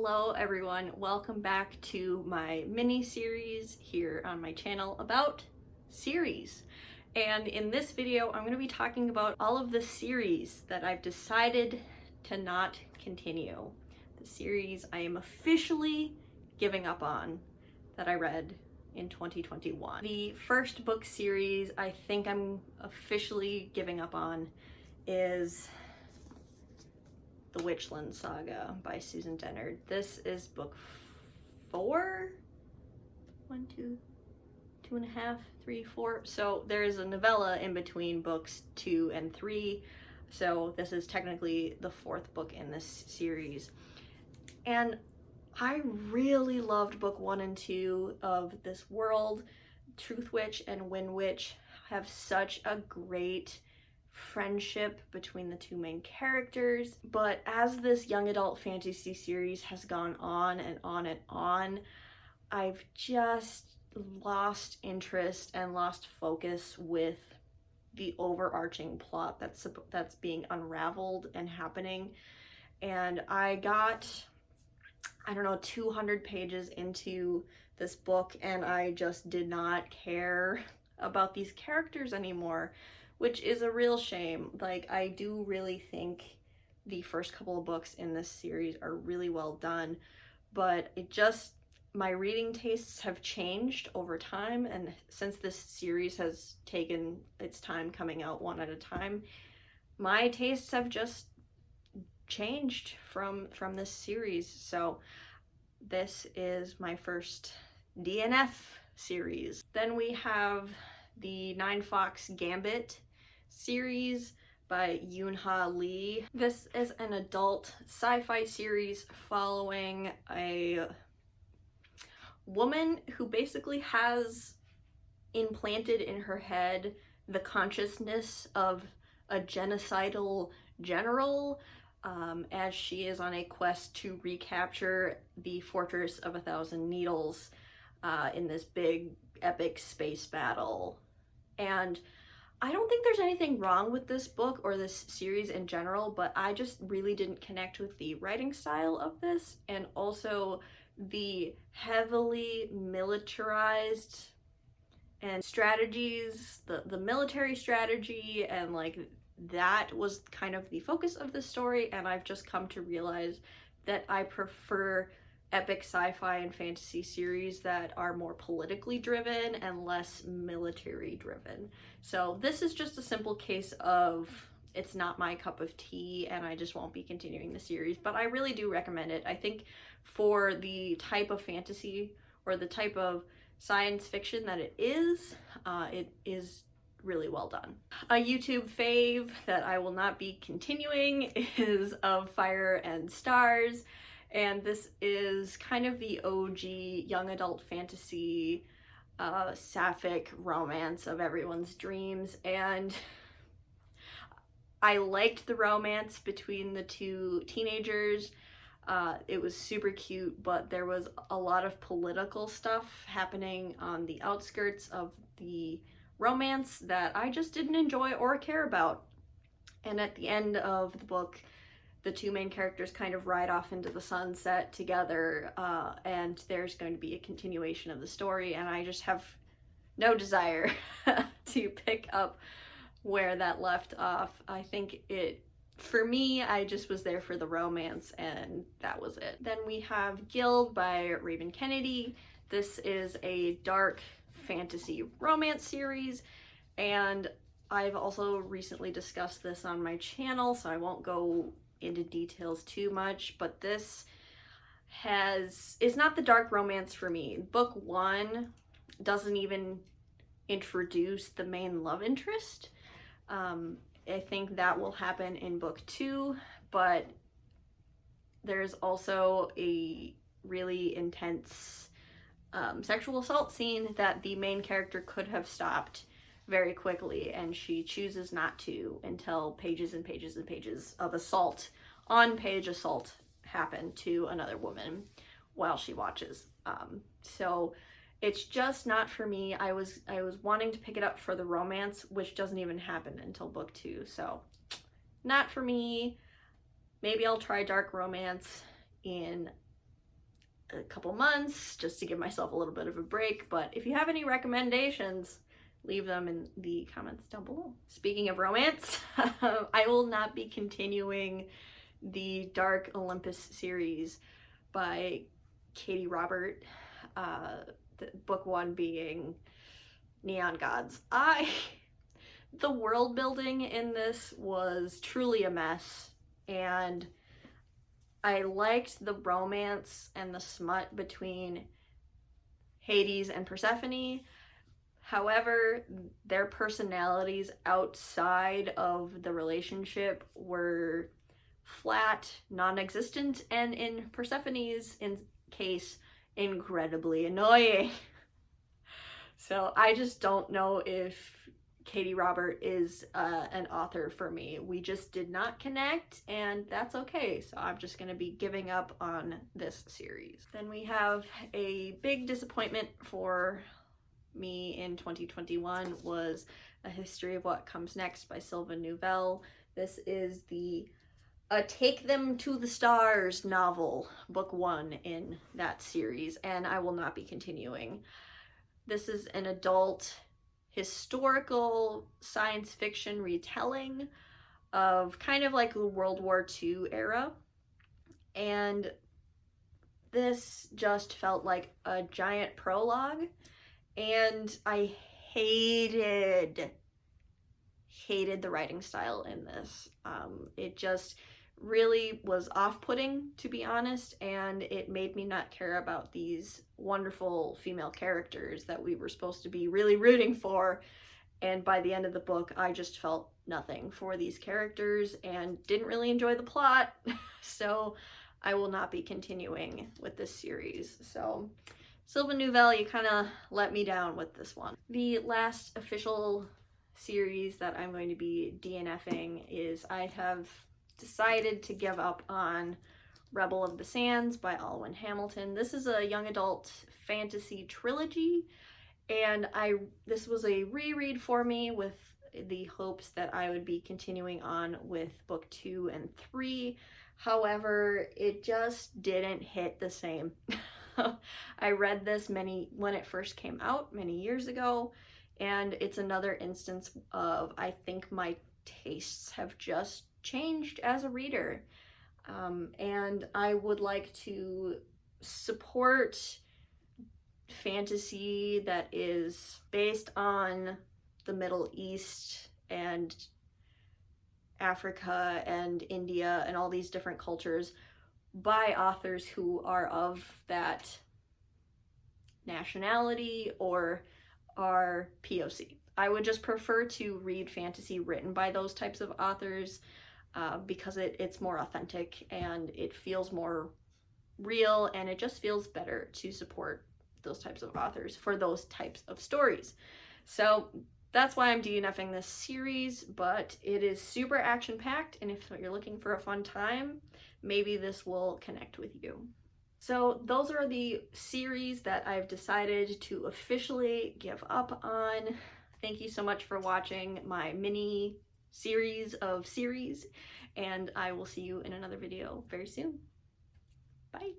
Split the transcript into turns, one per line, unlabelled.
Hello everyone, welcome back to my mini-series here on my channel about series. And in this video, I'm going to be talking about all of the series that I've decided to not continue. The series I am officially giving up on that I read in 2021. The first book series I think I'm officially giving up on is the Witchlin Saga by Susan Dennard. This is book 4? 1, 2, 2.5, 3, 4. So there's a novella in between books 2 and 3. So this is technically the 4th book in this series. And I really loved book 1 and 2 of this world. Truth Witch and Wind Witch have such a great friendship between the two main characters, but as this young adult fantasy series has gone on and on and on, I've just lost interest and lost focus with the overarching plot that's being unraveled and happening. And I got, I don't know, 200 pages into this book and I just did not care about these characters anymore, which is a real shame. Like, I do really think the first couple of books in this series are really well done, but my reading tastes have changed over time, and since this series has taken its time coming out one at a time, my tastes have just changed from this series. So this is my first DNF series. Then we have the Fox Gambit series by Yoon-ha Lee. This is an adult sci-fi series following a woman who basically has implanted in her head the consciousness of a genocidal general, as she is on a quest to recapture the Fortress of 1,000 Needles in this big epic space battle. And I don't think there's anything wrong with this book or this series in general, but I just really didn't connect with the writing style of this, and also the heavily militarized and strategies, the military strategy, and like that was kind of the focus of the story. And I've just come to realize that I prefer epic sci-fi and fantasy series that are more politically driven and less military driven. So this is just a simple case of it's not my cup of tea and I just won't be continuing the series, but I really do recommend it. I think for the type of fantasy or the type of science fiction that it is really well done. A YouTube fave that I will not be continuing is Of Fire and Stars. And this is kind of the OG young adult fantasy, sapphic romance of everyone's dreams. And I liked the romance between the two teenagers. It was super cute, but there was a lot of political stuff happening on the outskirts of the romance that I just didn't enjoy or care about. And at the end of the book, the two main characters kind of ride off into the sunset together, and there's going to be a continuation of the story, and I just have no desire to pick up where that left off. I think for me, I just was there for the romance, and that was it. Then we have Guild by Raven Kennedy. This is a dark fantasy romance series, and I've also recently discussed this on my channel, so I won't go into details too much, but this is not the dark romance for me. Book 1 doesn't even introduce the main love interest. I think that will happen in book 2, but there's also a really intense sexual assault scene that the main character could have stopped very quickly, and she chooses not to until pages and pages and pages of on-page assault happen to another woman while she watches. So it's just not for me. I was wanting to pick it up for the romance, which doesn't even happen until book 2, so not for me. Maybe I'll try dark romance in a couple months just to give myself a little bit of a break. But if you have any recommendations, leave them in the comments down below. Speaking of romance, I will not be continuing the Dark Olympus series by Katie Robert, book 1 being Neon Gods. The world building in this was truly a mess, and I liked the romance and the smut between Hades and Persephone. However, their personalities outside of the relationship were flat, non-existent, and in Persephone's case, incredibly annoying. So I just don't know if Katie Robert is an author for me. We just did not connect, and that's okay. So I'm just going to be giving up on this series. Then we have a big disappointment for me in 2021 was A History of What Comes Next by Sylvain Neuvel. This is the Take Them to the Stars novel, book 1 in that series, and I will not be continuing. This is an adult historical science fiction retelling of kind of like the World War II era, and this just felt like a giant prologue, and I hated the writing style in this. It just really was off-putting, to be honest, and it made me not care about these wonderful female characters that we were supposed to be really rooting for. And by the end of the book, I just felt nothing for these characters and didn't really enjoy the plot. So I will not be continuing with this series. So Sylvain Neuvel, you kind of let me down with this one. The last official series that I'm going to be DNFing is I have decided to give up on Rebel of the Sands by Alwyn Hamilton. This is a young adult fantasy trilogy, and this was a reread for me with the hopes that I would be continuing on with book 2 and 3. However, it just didn't hit the same. I read this when it first came out many years ago, and it's another instance of, I think my tastes have just changed as a reader, and I would like to support fantasy that is based on the Middle East and Africa and India and all these different cultures by authors who are of that nationality or are POC. I would just prefer to read fantasy written by those types of authors because it's more authentic and it feels more real, and it just feels better to support those types of authors for those types of stories. So that's why I'm DNFing this series, but it is super action-packed, and if you're looking for a fun time, maybe this will connect with you. So those are the series that I've decided to officially give up on. Thank you so much for watching my mini series of series, and I will see you in another video very soon. Bye.